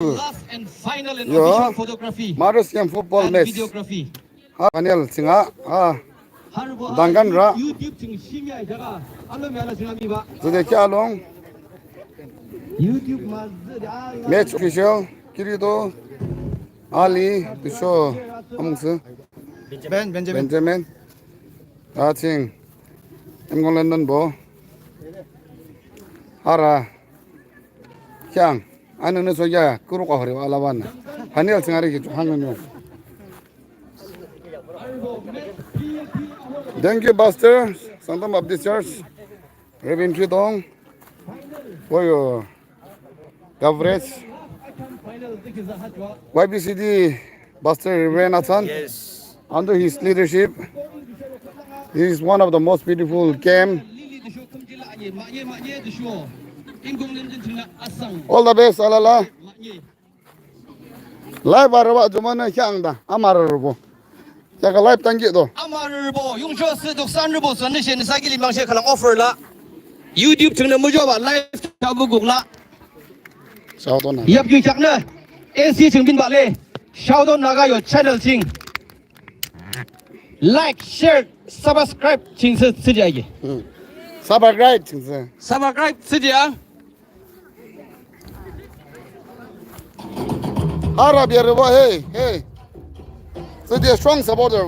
Last and final in Yo, official photography Marusian football and match. videography. Daniel Singa, 하르보 Dangan Ra, 유튜브 등 심야 자가 알로미 하나 지나미바 Zedeki Along, 유튜브 마즈 match official, Kirido, Ali, to show amongst Benjamin, Ching, Emgon London Bo, Hara, Kyang, Anu Soya, Kuruka Hori, Alavan, Daniel Singari, Hangman. Thank you, Buster, Santam of the Church, Reverend Chidong, for your coverage. YBCD Buster Reverend Nathan, Yes. under his leadership, he is one of the most beautiful camp. All the best, Alala. Live Araba Jumana Kyangda, Amarabo. Chaka live thank you though. 아마르보 용쇼스 독산르보 선내신 사기리 방식 그냥 오퍼라 유튜브 등의 무조건 라이브 잡으고라 Sao tôn này. 엽규 작네 NC 증빈 발레 샤우도 나가요 채널 징 like share subscribe 징스 쓰지야기 Subscribe 진짜. subscribe 쓰지야 Arabiarabo, hey, hey. So they are strong supporter.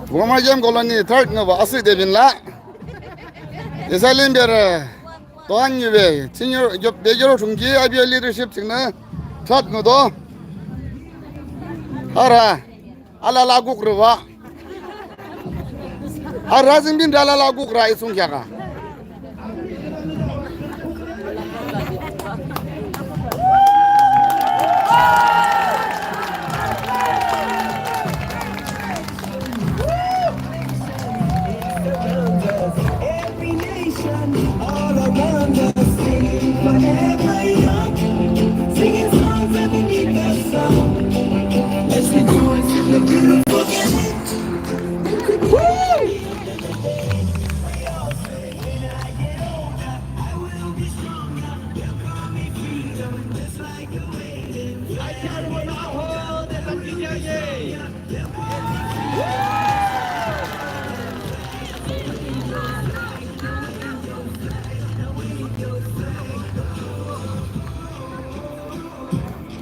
Goma jam koloni third no ba asu devin la. Esalin ber toan yube senior job bejoro chungji IBL leadership chingna third no do. Ara ala lagu krwa. Ara zimbin dala lagu kra isung kya ka. Every nation all around us, forever young, singing songs underneath the sun. Let's rejoice in the beautiful gift.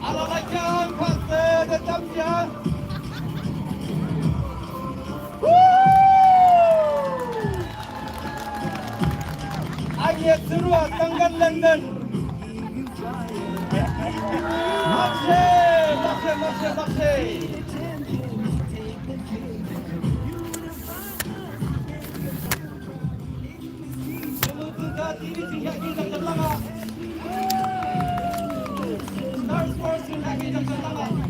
알아라짱 박스 대참장 아예 들어와 땅간 랜던 막세 모두가 디비지 향기 잡잖아 스타 스포츠 향기 잡잖아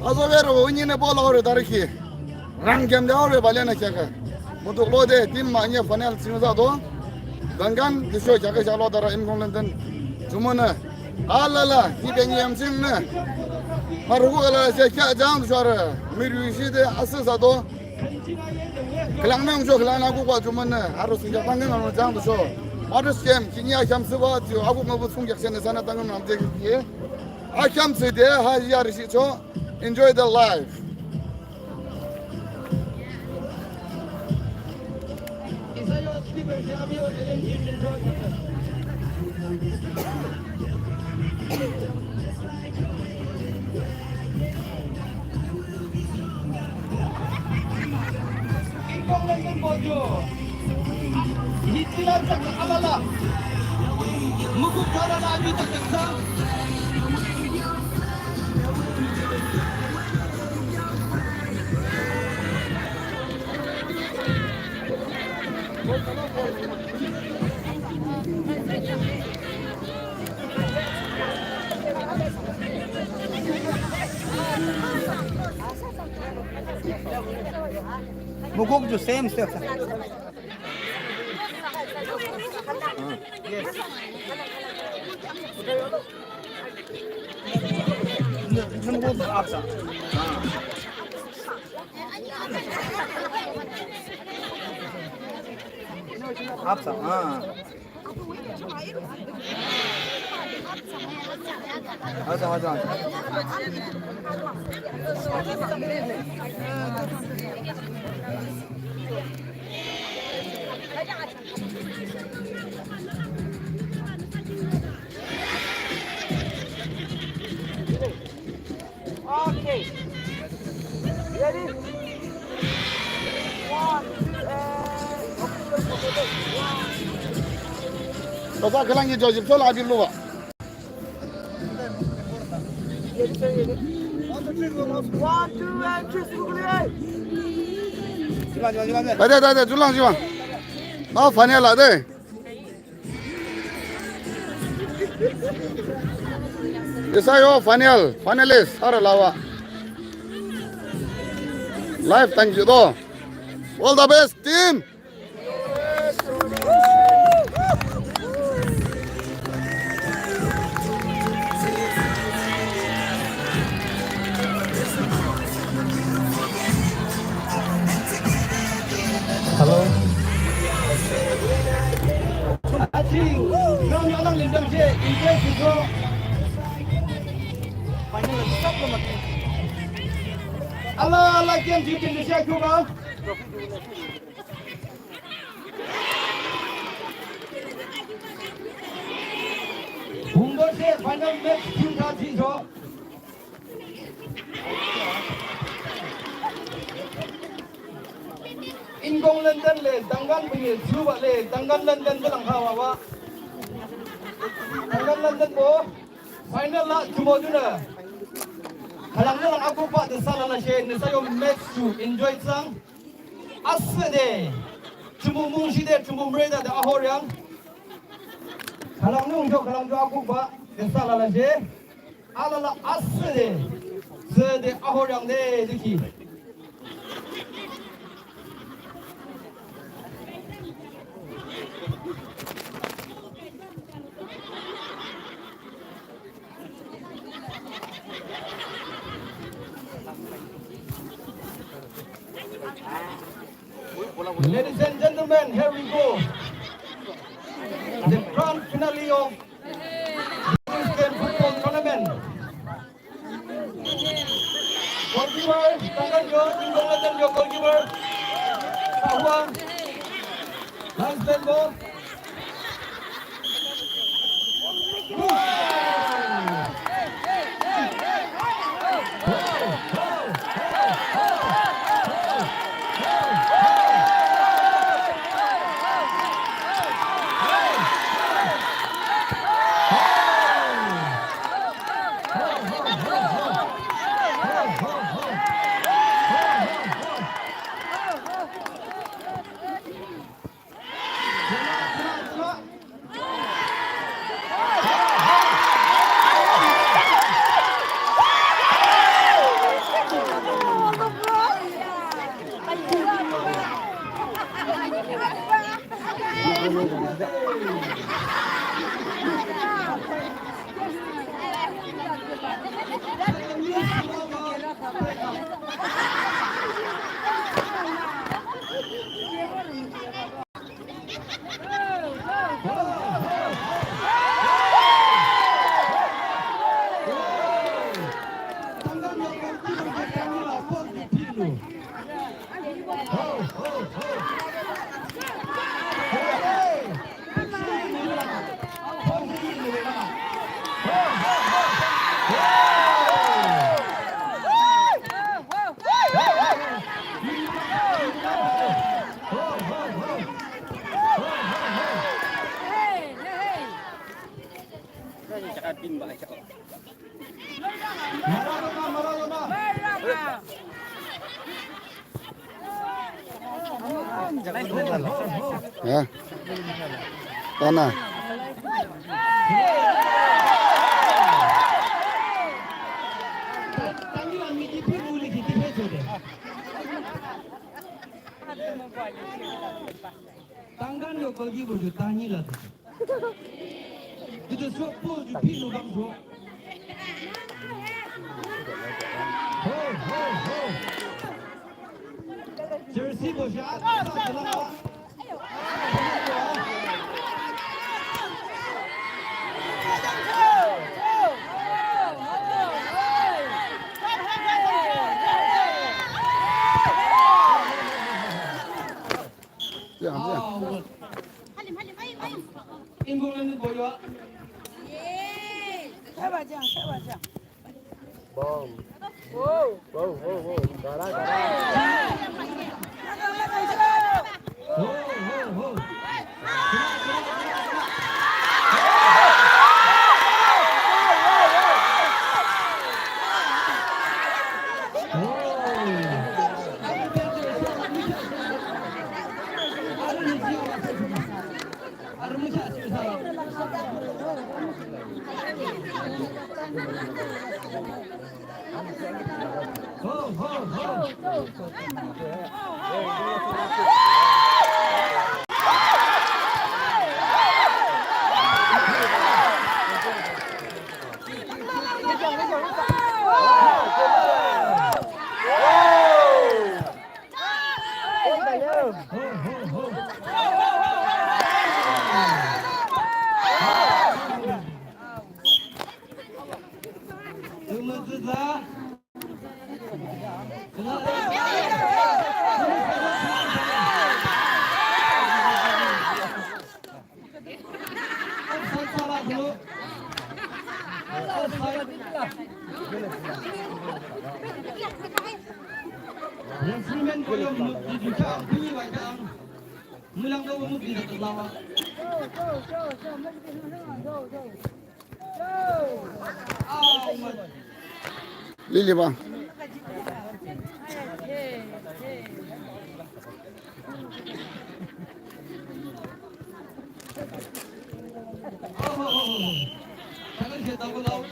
Azo vero unyine bola ore dariki. Rang game de ore balena chaka. Mutu lode tim ma nya final sinuza do. Gangan disho chaka chalo dara imgon lenden. Jumana alala ki bengi amsin na. Marugo ala se kya jang dishara. Miru isi de asasa do. Kelang nang jo kelang aku kwa jumana harus sinja tangan anu jang disho. Harus game kinya jam sewa jo aku ngabu sungjak sene sana tangan nam de ki. Akam se de ha yar si cho. Enjoy the life. 인공랜드 보조 이틀한 작가 아발라 무국하라 아주 작가 Mukuk jo same stuff. Okay. Ready? One, two, and... Basta kelang hijau jip soal adil lupa. One, two, and kiss the Ada, julang siapa? Oh, final lah deh. Desayo finalist, harus lawa. Live, thank you doh. All the best, team. Hello. Acing, nong nong lindang je, injek itu. Final stop lo mak. Allah game di Indonesia juga. Bungo se final match tim tadi jo. Ingkong London le, Dangan punya cuba le, Dangan London tu lang hawa wa. Dangan London bo, final lah cuma tu na. Halang lang aku pak desala na siya, nesayo match tu enjoy sang. Asal deh, cuma mungsi deh, cuma mereka deh ahor yang. Halang jo aku pak desala na siya. Alala asal deh, sedeh ahor yang deh diki. Ladies and gentlemen, here we go. The grand finale of Christian football tournament. Goalkeeper, tangan yo, tinggal yo goalkeeper. Bahwa, linesman ball. Ya, tanah. Tanggan yo pergi berjuta ni lah. Kita suapur ju pi lu bang ju. Ho ho ho. Jersey bosya. England boyo. Siapa aja. Bom. Wow. Darah. Ho ho. Yang semen koyo dijuka bunyi wajang. Mulang daw mo pinatulawa. Lili bang. Jangan dia tahu lau.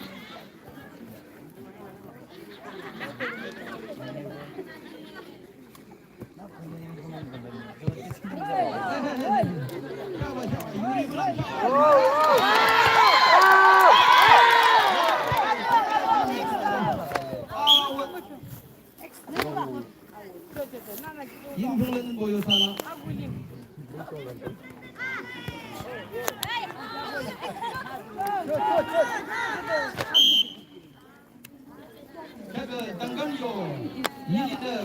England boyo sana. Jaga tanggal yo. Ini dah.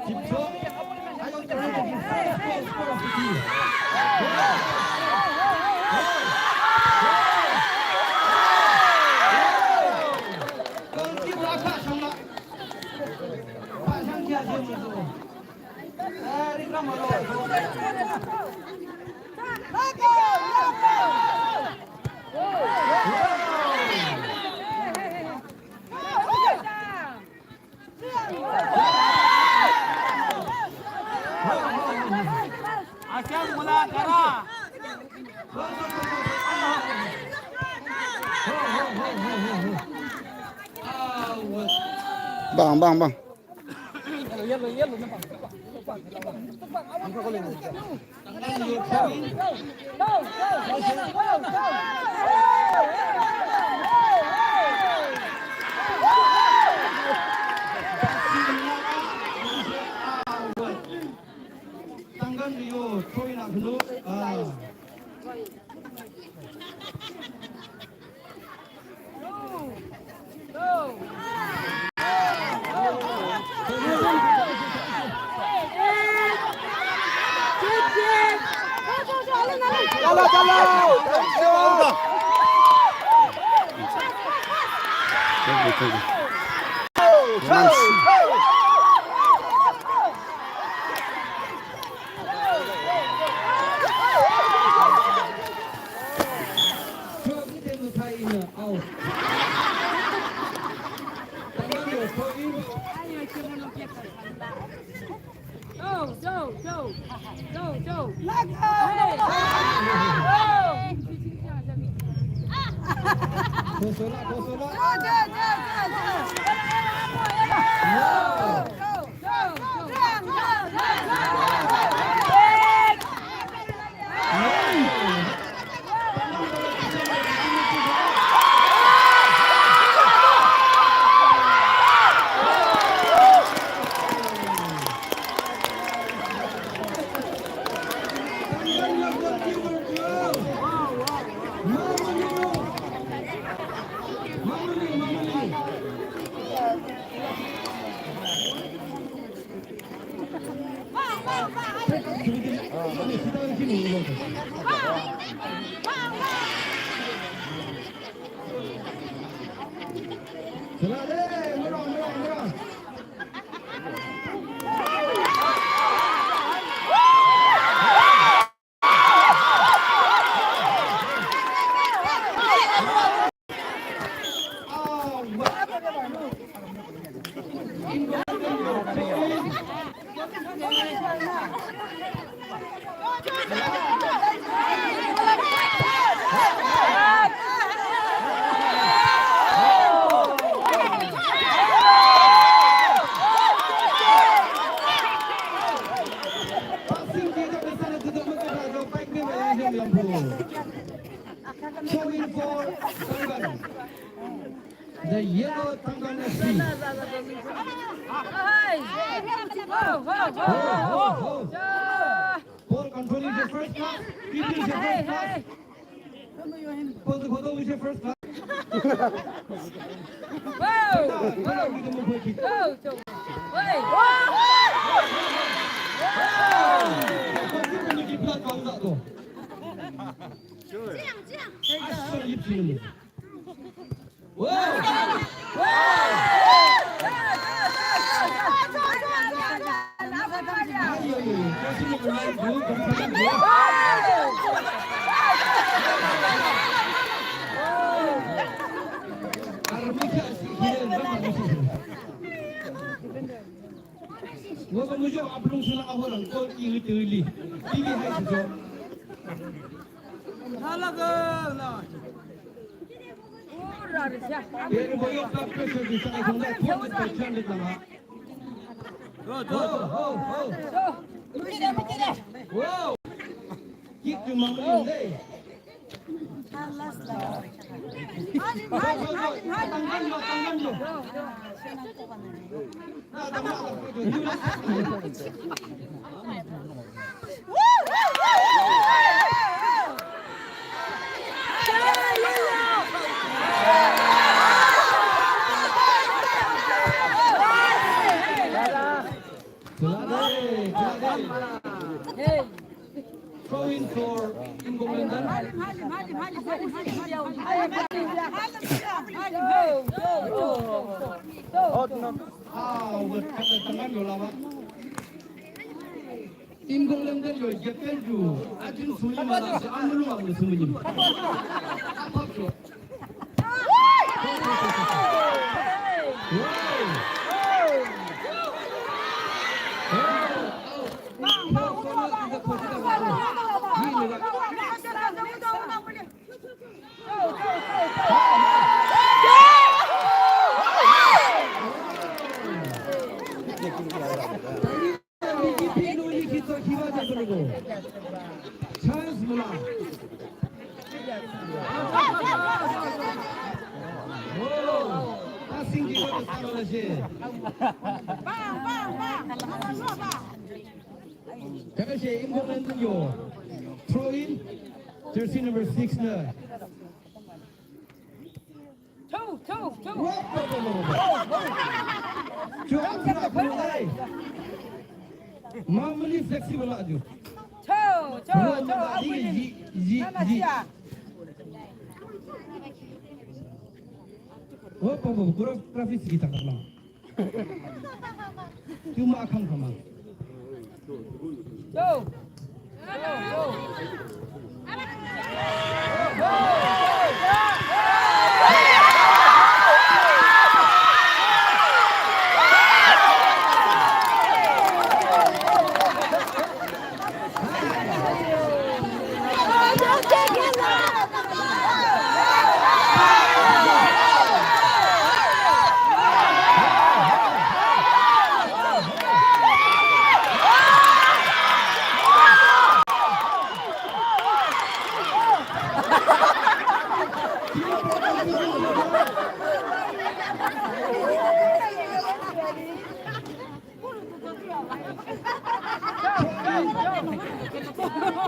Cipto. Ayo kita skor. Kunci belakang sama. Pasang dia tu. Hari Ramadan. Asyam mula darah. Bang. Tanggal Rio, Troy nak dulu. Showing for Tangan. The yellow Tangan FC. Ball controlling the first class. People is your first class. Photo is your first class. Wah, muncul abang sulang awal, kau ini terli, ini hai sejauh. Dia boleh tak pressure di sana, kalau kau berjalan di tengah. Wow, kick cuma boleh. Tangan lo. Throwing for Ingomendan. Teman yo lawat. Ingomendan yo Japan ju. Ajin suni mana se amru amru suni. Apa tu? Chance mula. Passing di bawah sana je. Kaya siya Ingomendan yo. Throw in. Jersey number 6 na. Mamuli flexible aju. Apa kurang grafis kita kalau. Cuma akan sama.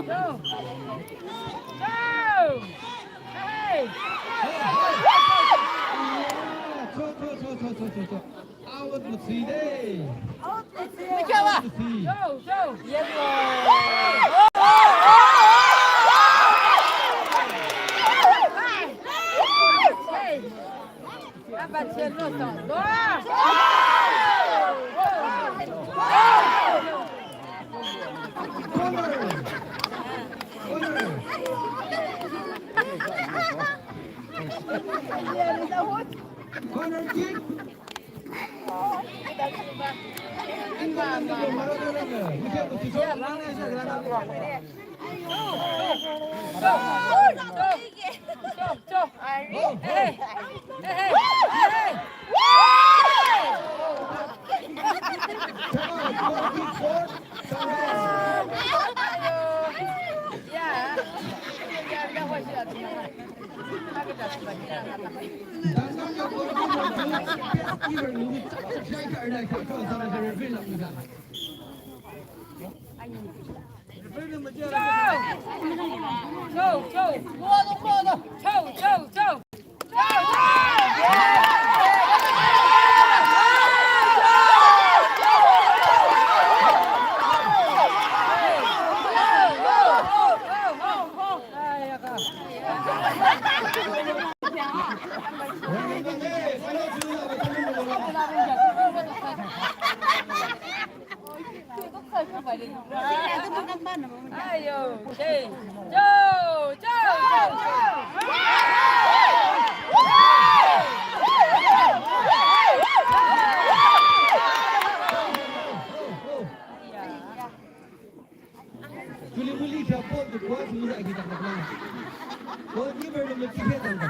저. 아웃 무시대. 미켜봐. 아빠 제일 넣었어. Corner kick. Muli-muli siya po, kuha sila kita na. Goalkeeper na magkikita na.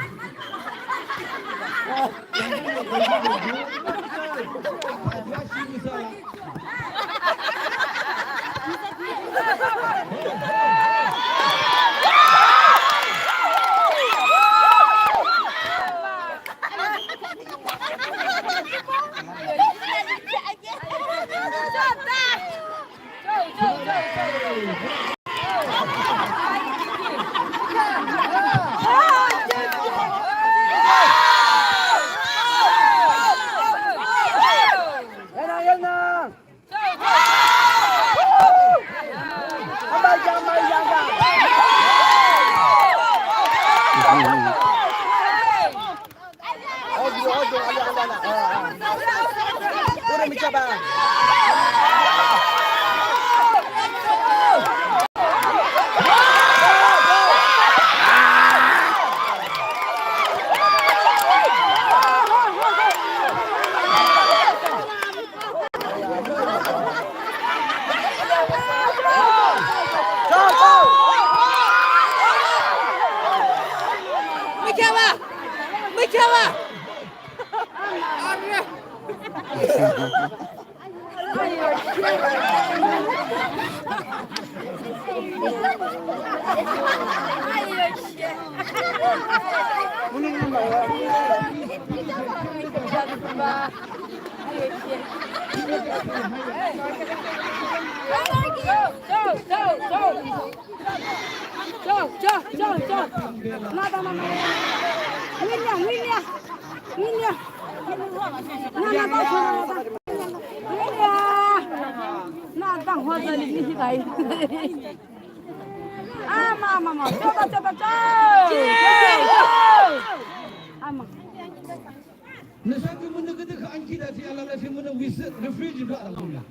Nasa muna kita ke anki dah si alam nasi muna visit referee juga lah mula.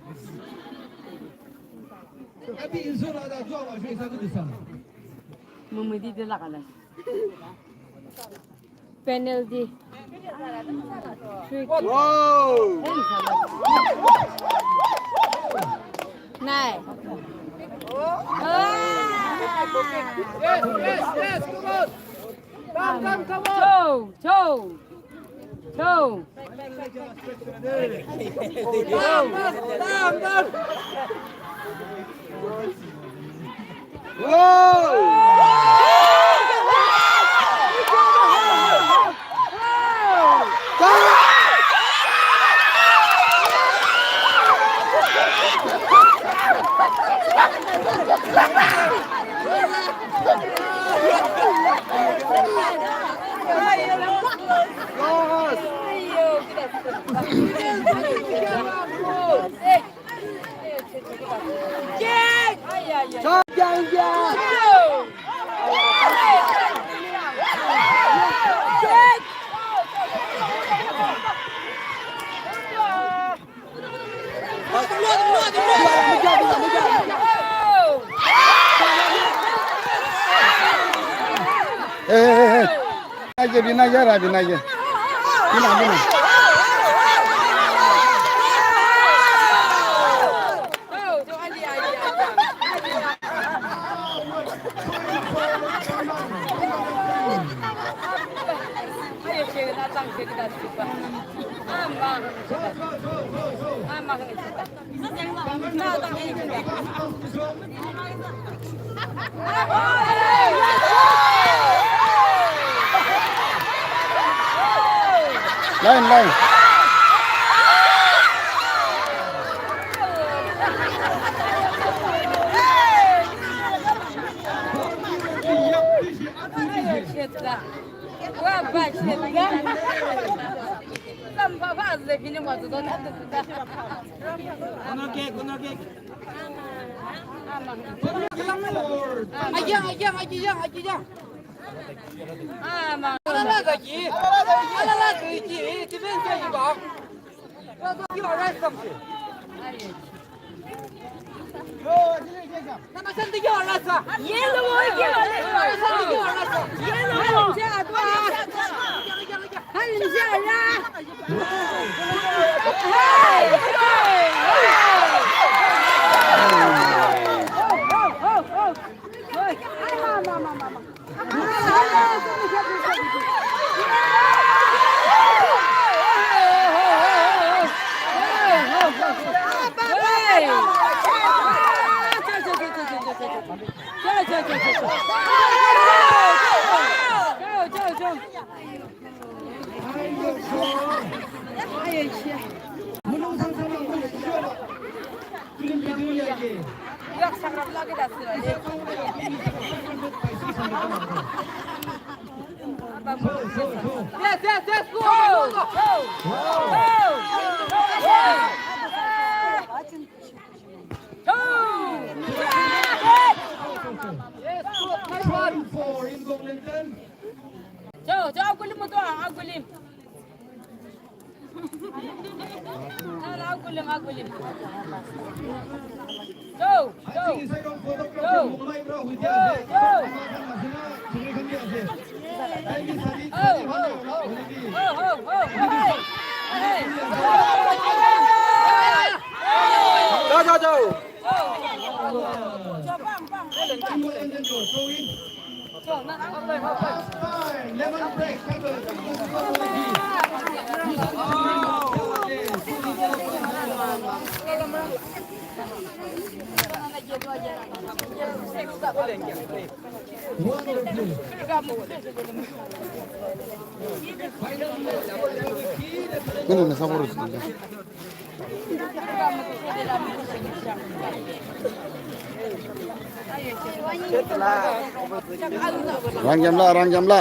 Abi insur ada jual apa sih satu di sana. Memedi dia lah kan. Penalty. Wow! Này. Yes, come on. Come on. Go. Down. Whoa! Aje binaje ra binaje. Bina. Line. Yes, go! For Ingo Linton. 저 아굴림 또 아굴림. 아굴림. 저. Ini sabur itu. Rang jamla.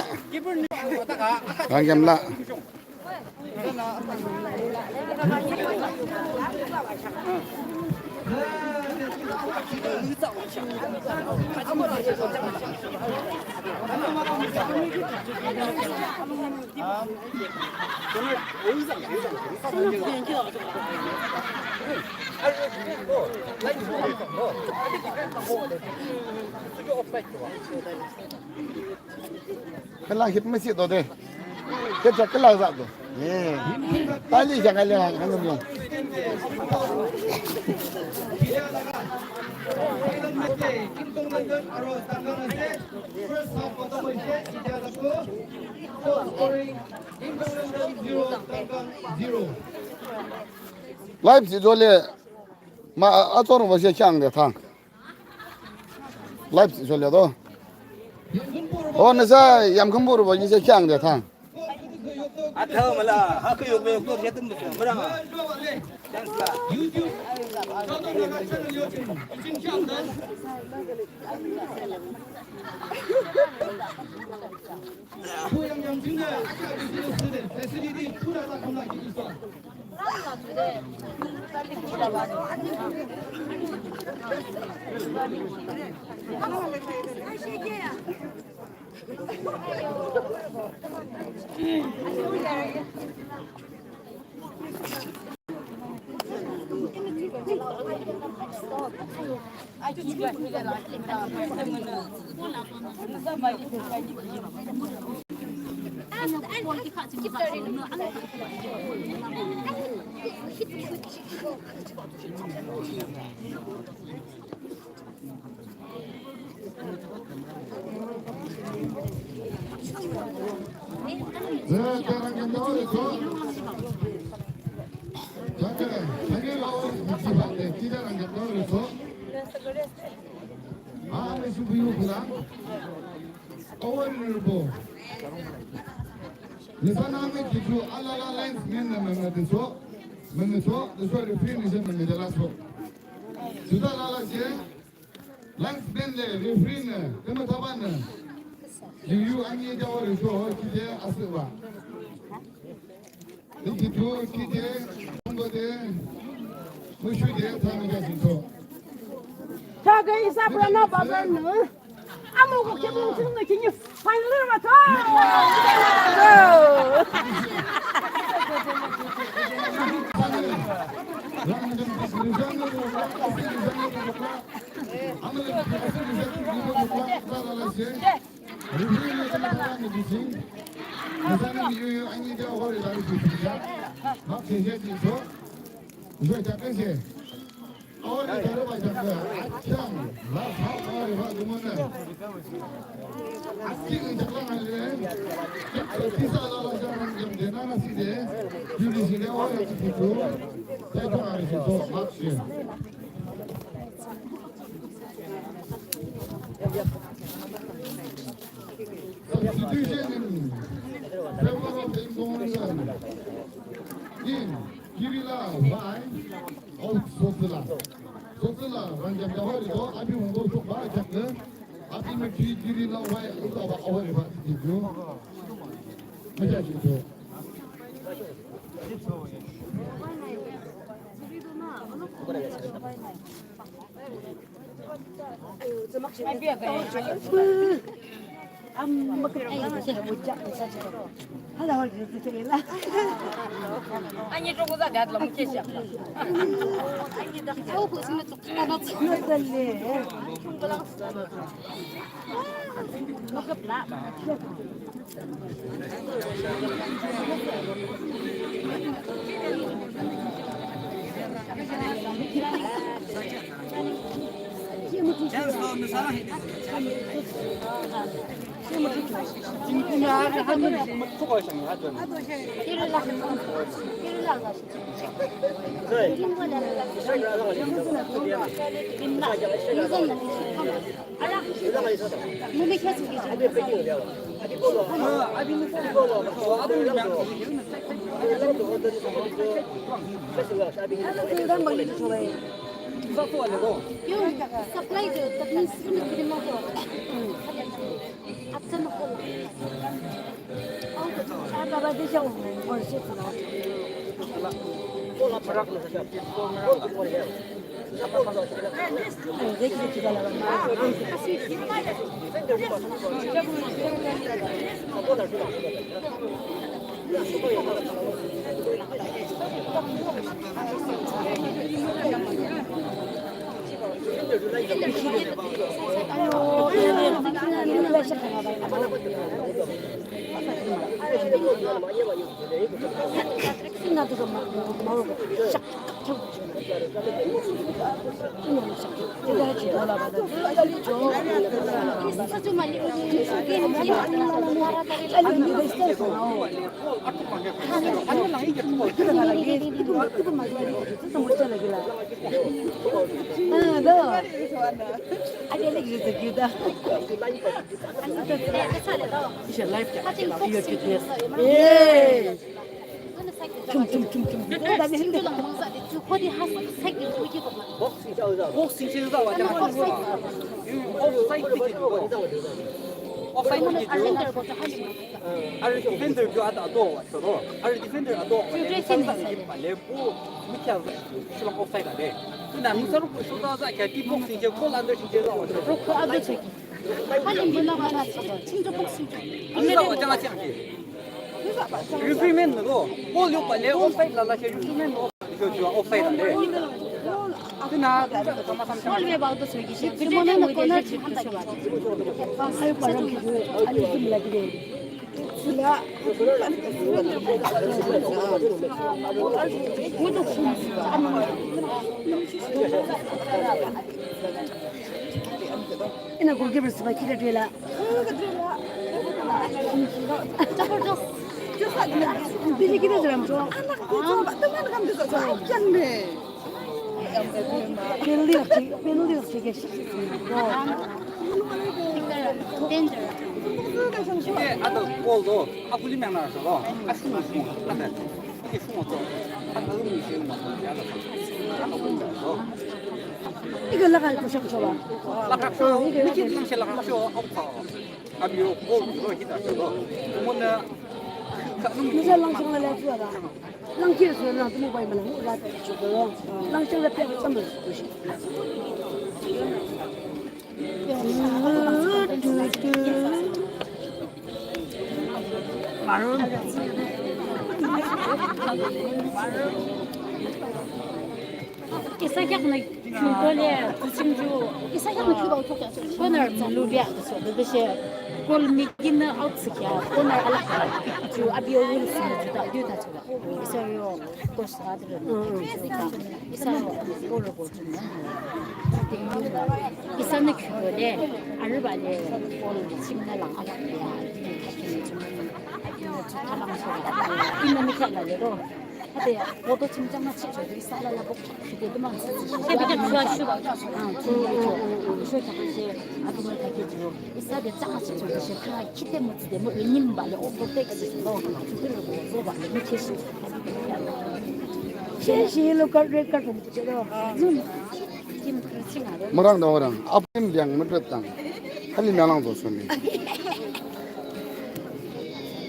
Kelang hit masih tu deh. Kita kelang tak tu. Tali jangan lihat hangam yang. Live sih jualan, ma atur masih cang deh thang. Live sih jualan tu. Oh nasa yang kembur masih cang deh thang. Atau malah hak yuk yuk dia tembus berang. YouTube. 자그 이사브라 나 바벨는 아무거 개봉 찍는 기니 파이널을 맡아. Anh trong có đẹp lắm kia chứ. Yung supply ko, tapos pinagpili mo ko. At sa mga 디펜더 그 아다 또 왔어도 아르 디펜더 아도 레고 밑에 수락 옵사이드 돼. 그 남서로 쏟아서 이렇게 디복스 이제 콜란더 진짜로 왔어. 그 아들 책. 빨리 밀어가라. 친구 복싱. 이거 어쩌지 않게. 리프리맨도 볼 욕발래 옵사이드 나라셔 리프리맨도 이거 저 옵사이드 돼. 그나 정말 삼천. 원래 봐도 저기 그때는 뭐 이제 한다. 할 바람 그 아니 좀 나기래. ina gurge bir sıva kire dela biri kire dram jo penalty çeke 이게 아도 골도 아플리 명나서도 아스마 수 한다. 이게 숨어서 한 너무 쉬는 거 같아. 이거 나갈 거 좀 줘봐 라카쇼 이게 당시 라카쇼 아파. 아비오 골 이거 히다서도 뭐는 이제 랑청을 내줘라 랑키에서 랑도 못 봐야 말은 우리가 저거 랑청을 빼고 좀 주시 이사장은 그걸에 구심주 이사장은 그거 어떻게 오늘 잘루비야 그것이 골미기는 아웃스키야 오늘 알아 주 아비오를 쓰는다 이다 저거 이사요 고스아들은 그러니까 이사요 골고 주는 이사는 그거에 알바에 골 심나랑 알아야 이놈이 칼날로 하대 모두 짐장만 치줘도 이살라라 복 기대도만 해비가 좋아슈가 저 다시 아들을 가게지고 이사대 장아치 저기시 하나 키대 못지 되면 은님 발에 오토백스로 그들을 보고 봐는 미치시 시시로 걸을 거 좀지로 지금 그렇지 않아 뭐랑 너랑 앞임 량 못했다. 할리 명랑 좋습니.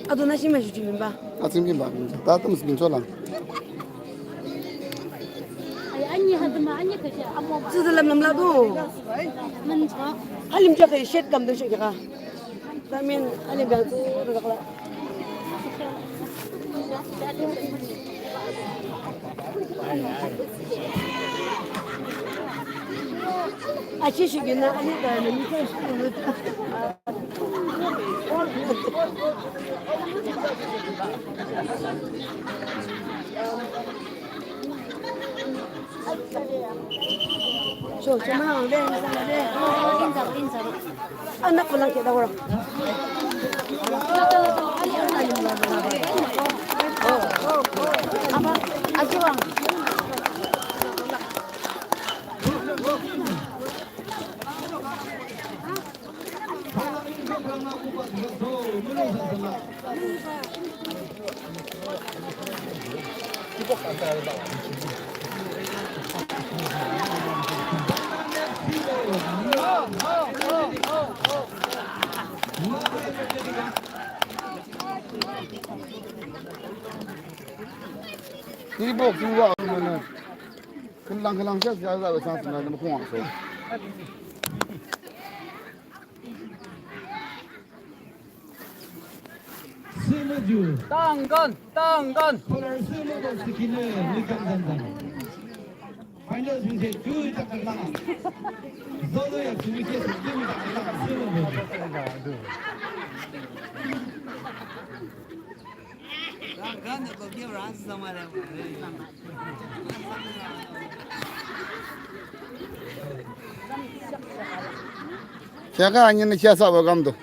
아도 나 심해 주지 봐 아침 김밥. 다 뜸스 좋라. 아니 하더만 아니 그지 아무 쓰들람 남라도 먼저 할림 저게 쉣 감도 저기가 그러면 할림 병도 그러가 아치시기나 아니다 미터 시는 저 정말 네 인사로 anak ko lang kita wala 아마 아주왕 이보 그거 하면은 금랑 셔서 상승을 너무 공항서. 스무주 땅건 콜을 스무도 스키는 느낌단다. 파이널 중세 주 작가랑 너도야 중세 스키입니다. 스무주. 제가 아니는 제사 와감도.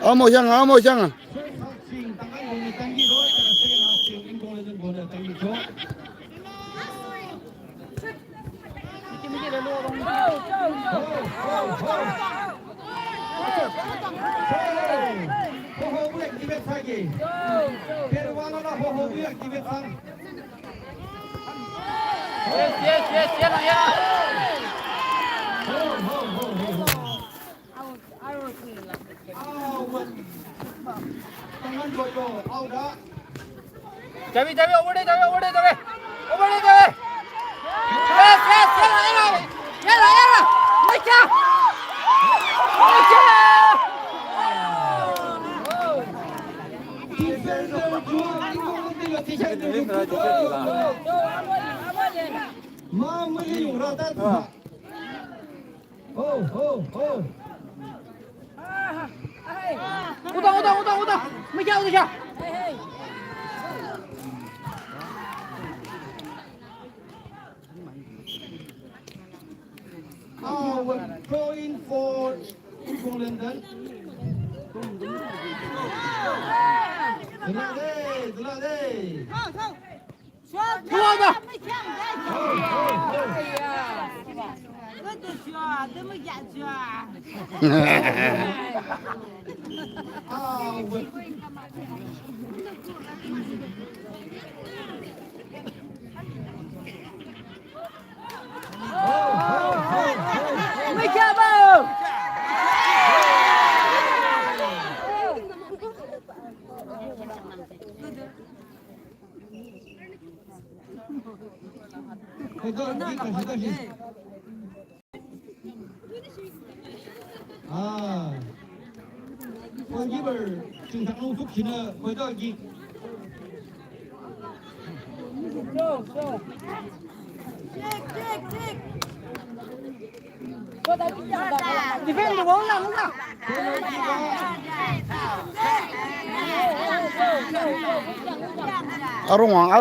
아무 향. 싱 땅간 공이 땅기로 세계 나왔지 인공레전 보내 땅기죠. 호호부의 204기 페루와나나 호호부의 203 땅간 조조 아우다 자비 오버레 자비 야라 디펜더 주 인공군대가 티셔츠 rata. Oh. 오다. 오자. Throw in for London. 들라네. 좋아하다. 골키퍼 정상용 숙지는 거기다 이 디펜드 몰라. 아롱왕.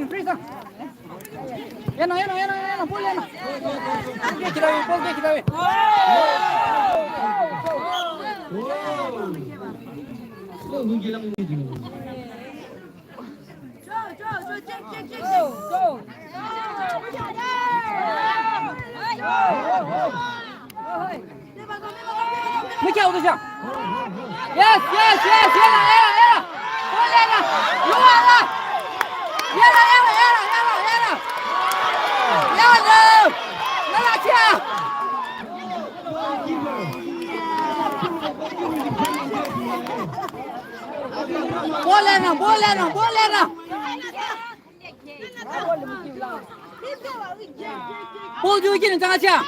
프리성. 얘나 볼 얘나. 볼게 기다려. Mấy kêu tôi chưa? Yes. 얘나. 요아라. 얘나. 볼래나. 볼 주기는 장아치야.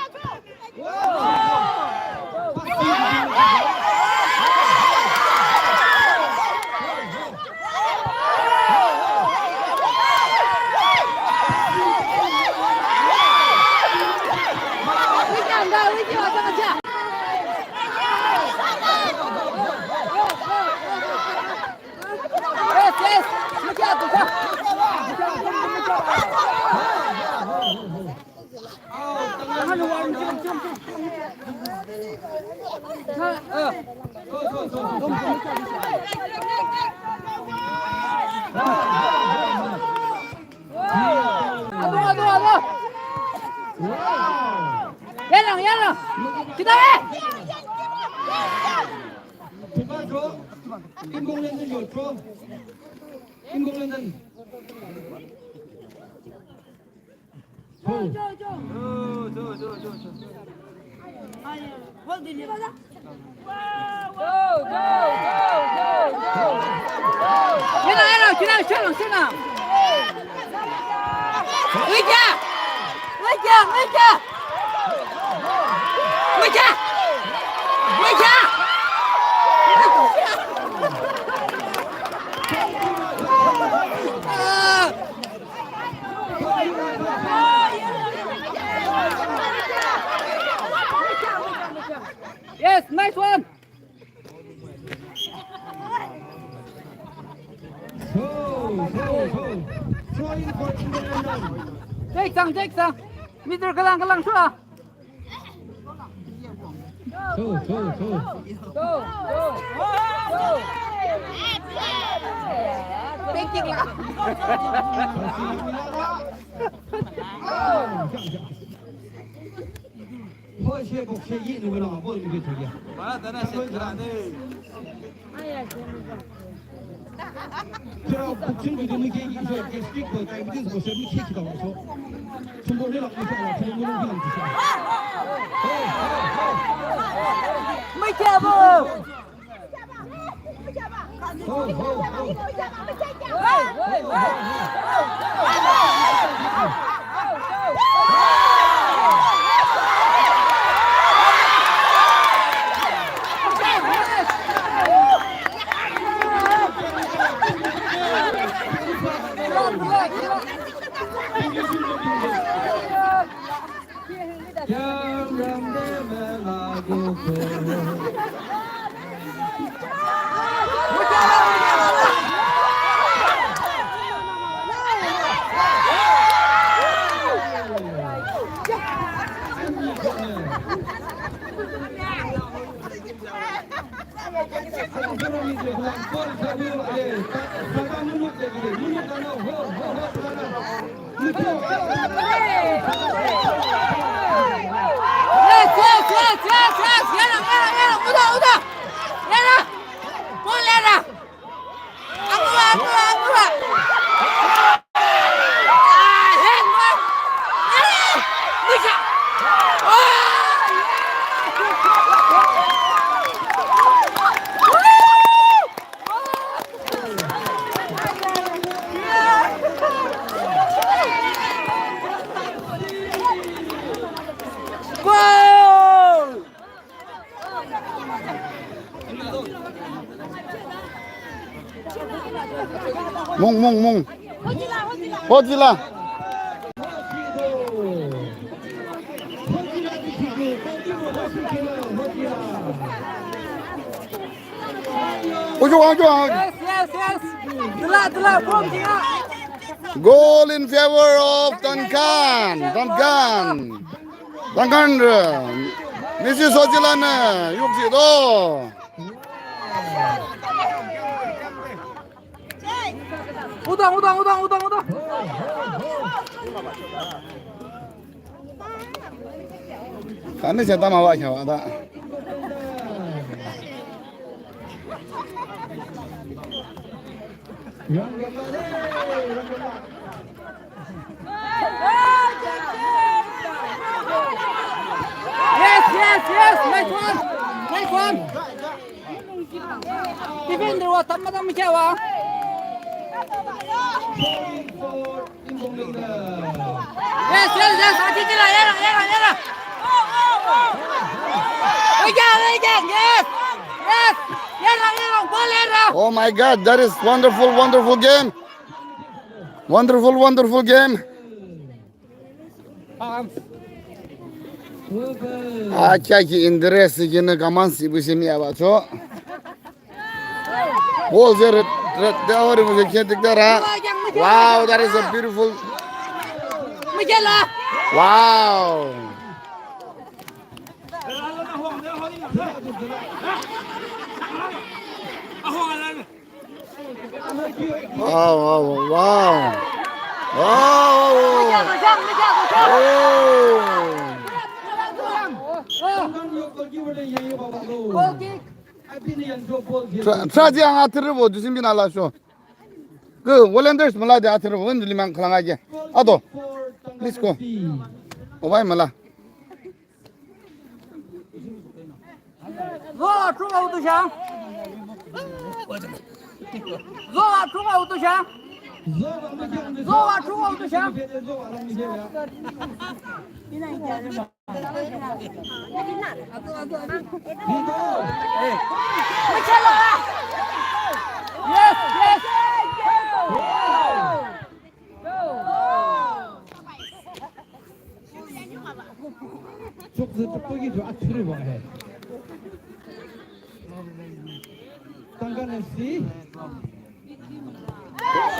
얘랑 기다려. 김공랜드 요트로. 김공랜드. 얘나 기다려. 셔랑. 의자. Yes, nice one. Take sang. Middle galang sudah. Go. 허시에 복시에 이 누구나 뭐 이게 저기야. 저 북친구들은 계기서 스피커 time this बसे भी खेकी दाव सो तुम्बोले लगने से आला फिल्म में भी दिशा mấy chè bơ 몽 허지라 오죠 goal in favor of Duncan Mrs. Hojilana 육지도 우당 간에 제다 마와 혀다 Yes, nice one. Defender wa tamma kyawa. Yes, 아티지라 얘라. Again. Yes. 얘라, ball 얘라. Oh my God, that is wonderful game. Wonderful game. Aki interest yine kaman sibishimi abacho. Ball there, there was a kid there. Wow, that is a beautiful. Wow. 트라지 양 아트를 뭐 주신비 날라쇼. 그 월랜더스 말라데 아트를 원들리만 클랑하게. 아도. Let's go. 오바이 말라. Zoa chuva utusha. Yes. 쪽지 저 아트를 봐해. Duncan FC.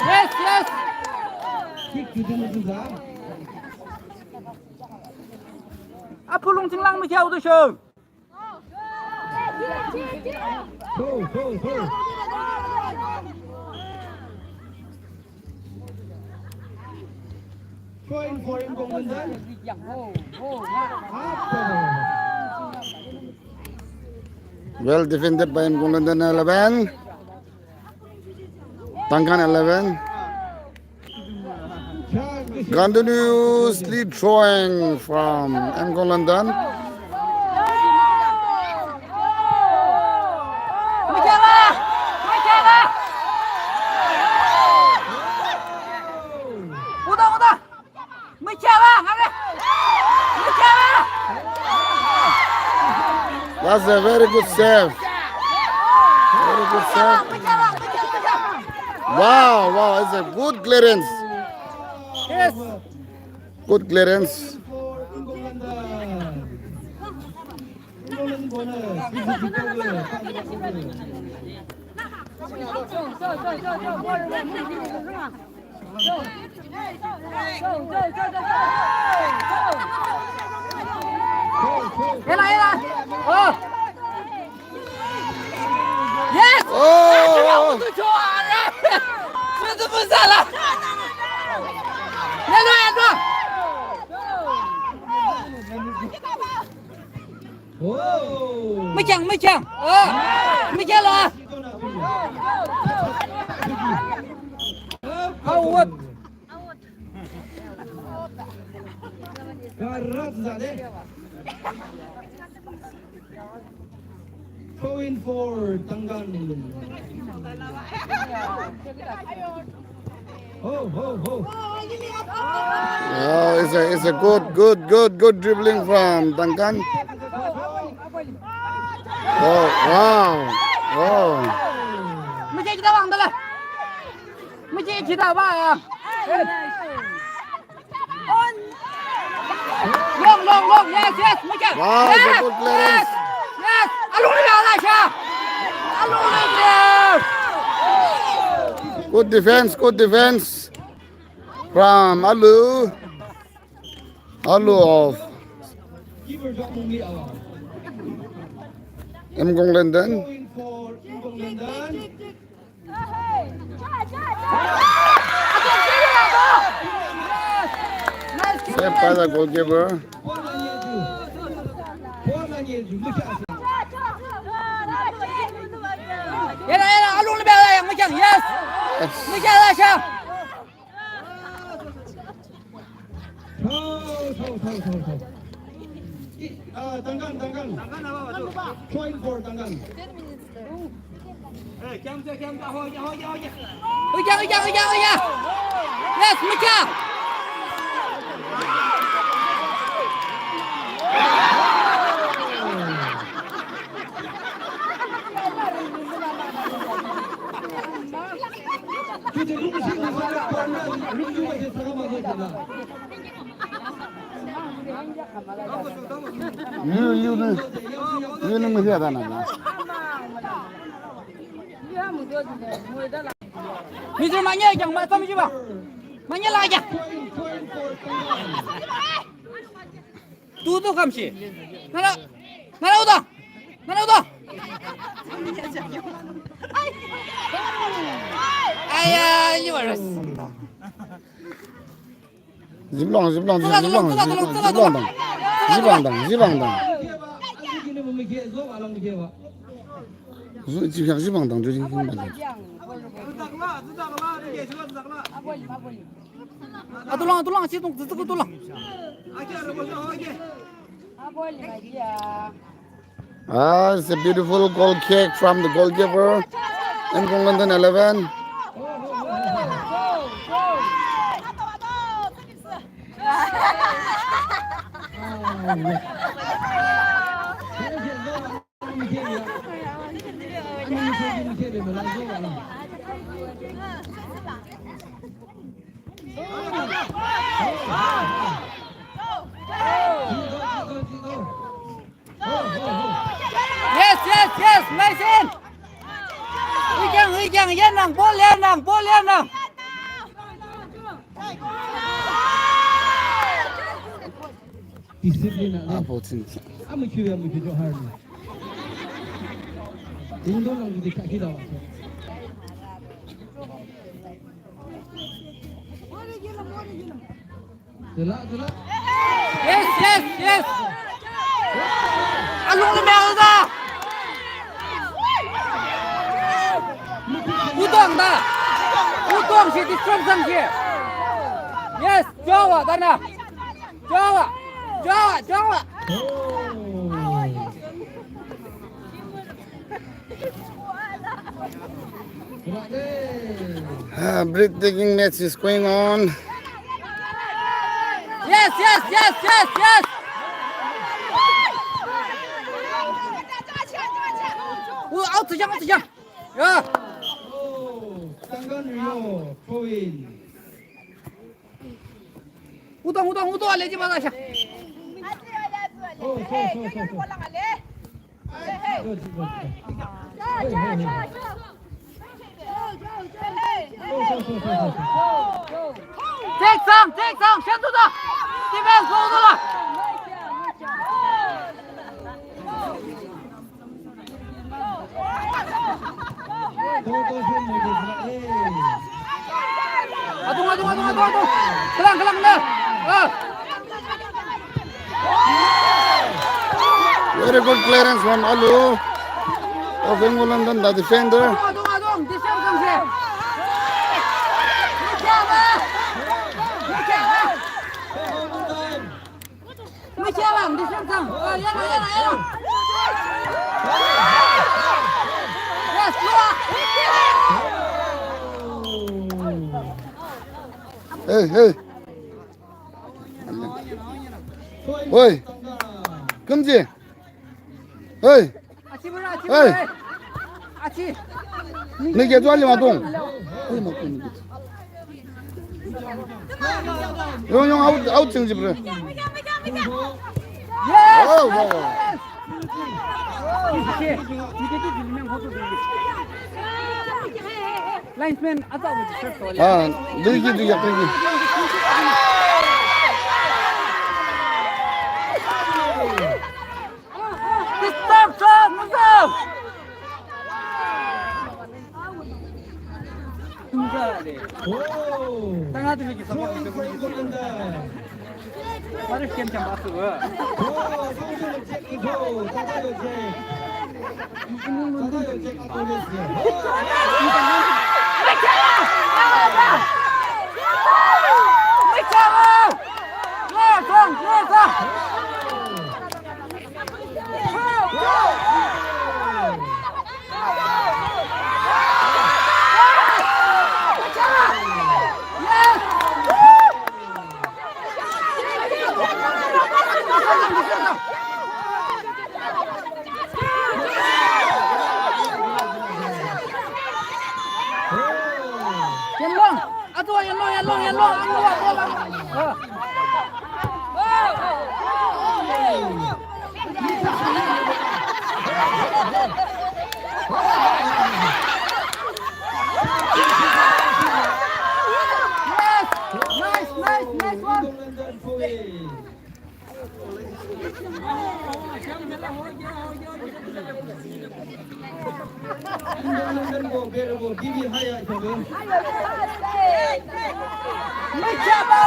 Yes. 킥 주전을 주자. 앞으로 징랑 무시하고 드셔. Go. Throwing for Im Gong London. Well defended by Im Gong London 11. Tangkan 11. Continuously throwing from Im Gong London. That's a very good save. Very good save. Wow, it's a good clearance. Yes. Good clearance. For Im Gong London. Im Gong London bonus. This is Yes. Oh! Whoa. ไม่แข่งไม่เหรอเอาวุธ Karat Zade. Throw in for Tanggan. Ho. Oh, it's a good dribbling from Tangkan. Oh, wow. Oh. ไม่ใช่กีฬาว่างเลยไม่ใช่กีฬาว่างอ่ะลง yes ไม่ใช่ Wow, it's a good clearance. yes อาลูกนี่อะไรชาอาลูกนี่เดียว Good defense from Alu of Keeper drop Mungli Awang. Im Gong London. Throw in for Im Gong London. Saved by the goalkeeper. Puan Yeju. Look at it. เฮ้ยอาลูกนี่เป็นอะไรไม่ใช่ yes ไม่ใช่อะไรชา Tanggan. Throw in for Tanggan. ไม่ใช่ yes ไม่ใช่ Kita dulu sih masalah corner. Belum juga dia sama saja. You know me here, Mình sẽ mạnh nhé, chẳng phải không chứ bảo. Mạnh nhé lại kìa. Tu không chỉ. Nó đâu đó. Ai à, như vậy rồi. Ziblang. Ini memikir zo alam mikir pak. Zibang jadi gimana? Tulang, situ tulang. It's a beautiful goal kick from the goalkeeper. Im Gong London 11. Yes, Mason. Hãy subscribe cho kênh Ghiền Mì Gõ để không bỏ lỡ những video hấp dẫn. Disiplin nak. Apa cinta? Amu cuy Johar ni. Undang lang dekat kita. Yes, yes, yes. Alung le mèo ra. Udong si distrong sang si. Yes, Jawa Dana. Jawa. Breathtaking match is going on. Yes. Out to jump. Yeah. Tanggan Rio, Proin. Udong leji mana sya. Take some, send to the defense hold on. Aduh. Kelang dah. Very good clearance from Alu of England, the defender. Aduh, diserang sang si. Macam diserang sang. Ya. Yes, keluar. Hey. Oi. 금지. Hey. Hey. Aci. 너게 좋아하지 마 동. 용 아웃 정지 그래. Yes. 와. Linesman atau betul. 아, 늘기 약간이. Stop, move. Tengah tu lagi sama dengan Baru game macam apa tu? Nice one.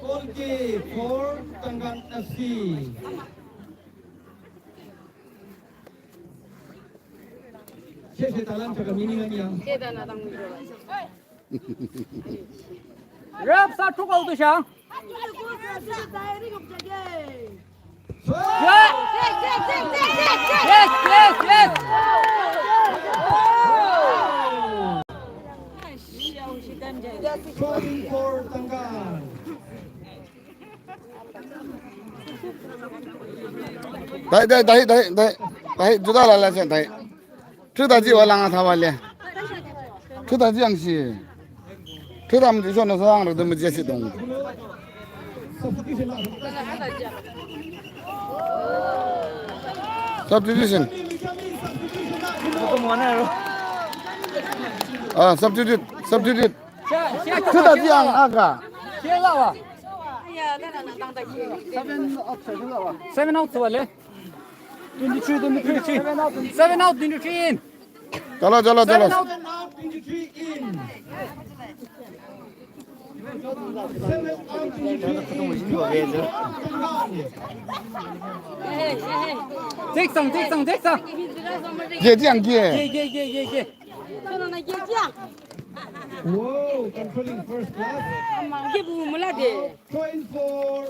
Goalkeeper for Tanggan FC. Saya talam cakap mini lagi yang. Rap satu kau tu siang. Yes. Throwing for Tanggan. 다이 주다 라라세 다이 트다지 와랑아 타발레 트다지 양시 트담 디소는 상황을 너무 제시동 substitution substitute 트다지 양 아가 天了吧？哎呀，那当得起。 7 out 完了。7 out 23 in. चलो चलो 7 चलो out. 7 out, 23 in. 7 out, 23 in. Take some. 也这样接，给。 저는 이게 야. Whoa, controlling first class. 엄마 이게 뭐 몰라대. Throw in for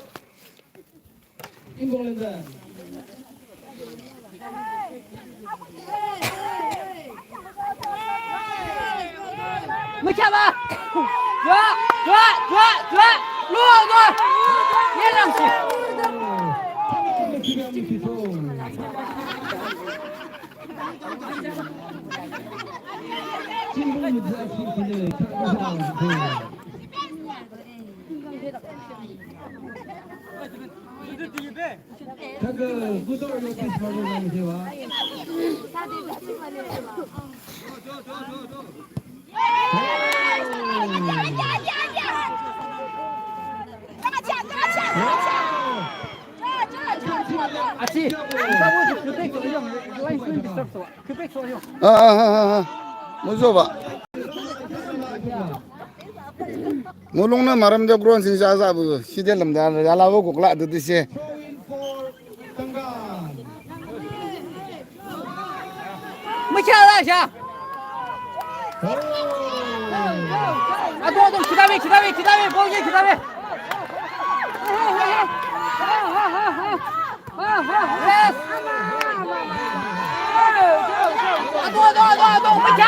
England. Mới chạm à? Dua. Lùa. Nhớ làm gì? 그 구독을 높이시 바라보세요. 아치. 그백 소리용. 라인 디스터브. 그백 소리용. 무서워. 물롱나 말함자 그런 신사사부 시델람다 야라고 곡라 드듯이 mới chạm ra chả? 아, 너 기다려. 거기 기다려. 너 mới chạm.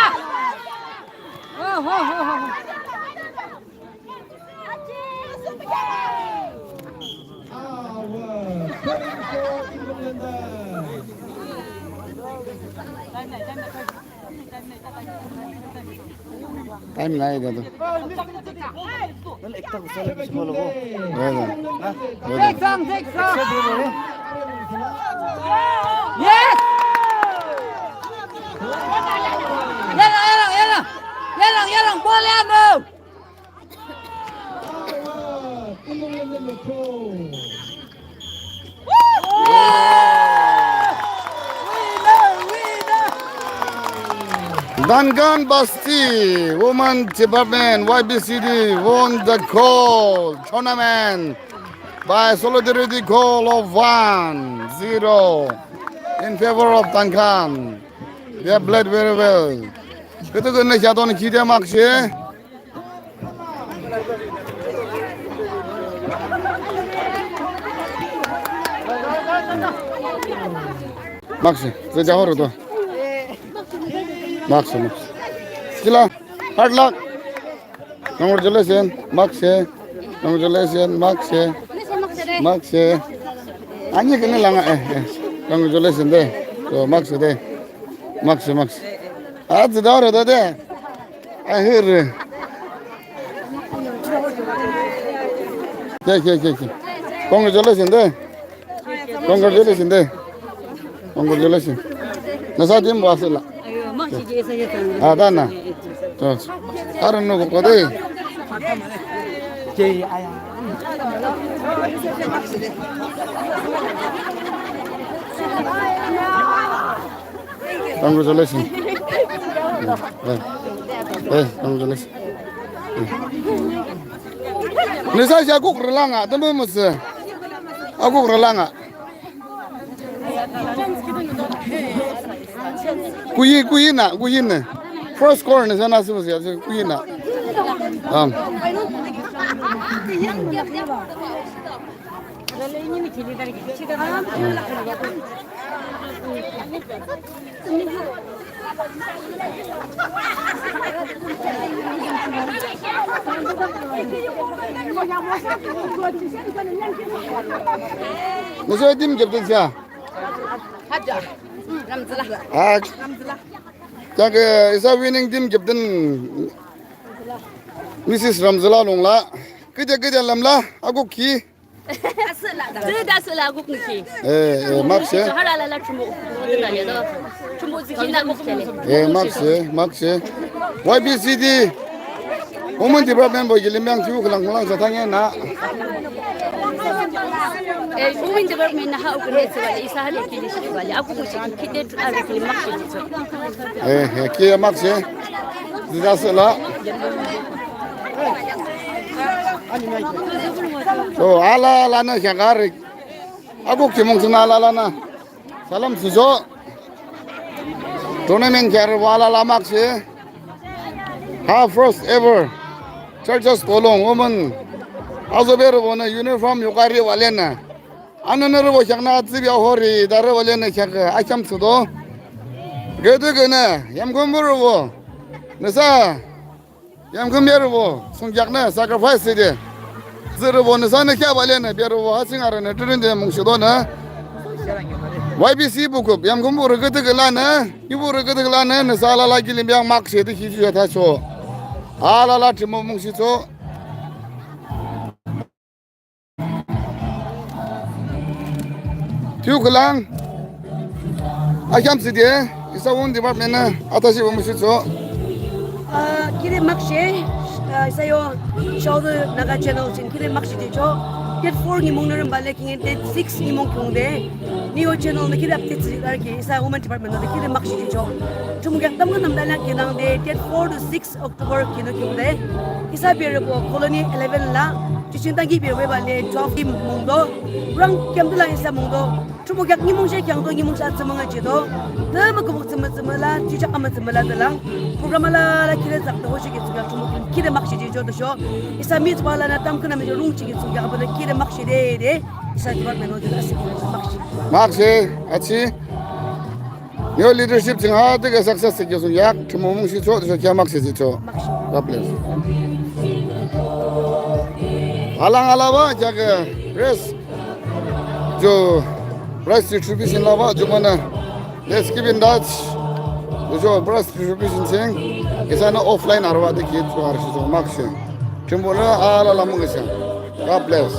타임 나야 돼도. Take some. Yes. 얘랑 볼에 안 넣어. Duncan Basti, Women Department, YBCD won the call tournament by solidarity call of 1-0 in favor of Duncan. They have played very well. Kita kena jatuh ni kita maksud. Maksud, sejauh itu. Max. Sila, hard luck. Congratulations, Max. Anya kena lang Congratulations deh. So Max deh. Max. Ah, sudah ada deh. Akhir. Okay. Congratulations deh. Nasa tim bahasa lah. Dana. Terus. Karena kau kode. Congratulations. Congratulations. Nisa si aku kerelanga, tapi mesti. Aku kerelanga. Kuina. First score ni sana sih Kuina. Nisa tim captain siapa? Jaga isa winning team captain Mrs. Ramzala longla. Kerja lamla aku ki. Asal aku ni. Max. Halala cuma cuma zikina aku Max. YBCD Women Department boy gilimang tiu kelang kelang satangnya na. Women development na hau kene sebab isa hari kini sebab aku kucing kita tu ada kini maksud itu. Kia makse. Didasela. So ala lana syakarik. Aku kimong sunala lana. Salam suso. Tournament kar wala lamak se. Half first ever. Churches kolong woman. Azober bona uniform yukari walena. Ananero bo chakna tsibi ahori dare walena chaka acham sudo. Gedu gena yam gomboro bo. Nasa yam gombero bo sungjakna sacrifice de. Zero bo nasa ne kya walena bero bo hasingara ne trinde mungshido na. YBC buku yang kumpul reketek lana, ibu reketek lana, nesala lagi limbiang mak sih itu hiji jatah so, ala la cuma mungsi so, tiu kelang, ayam sih dia, isawun di bawah mana, atas ibu mungsi so, kiri makshe saya show the naga channel sin kiri makshe di jo get 4 ni mong naran balik ingin get 6 ni mong kung de ni o channel na kiri update sih lagi sa women department na kiri makshe di jo cuma gak tamu nam dalam kinang de get 4 to 6 October kino kung de isa biar ko colony 11 la cicinta gi biar balik 12 mong do rang kem tu lah isa mong do cuma gak ni mong saya kyang do ni mong sa semangat jido dah makubuk semala cicak amat semala dalang program la kira zak to hoje gitu cuma kira maksud je jodoh show isa mit bala na tam kana me rung chigi gitu apa kira maksud de isa jual meno de asik maksud maksi, aci, yo leadership cengat ke sukses sih so yak, cuma mungsi so, so kya maksi sih so, kaples. Alang alawa jaga res, jo price distribution lawa, jo mana, let's keep in touch. जो brush distribution से ऐसा ना ऑफलाइन आरवा देखिए तो आरसी तो मार्क्स है चुम्बोला आला लामुंगे से God bless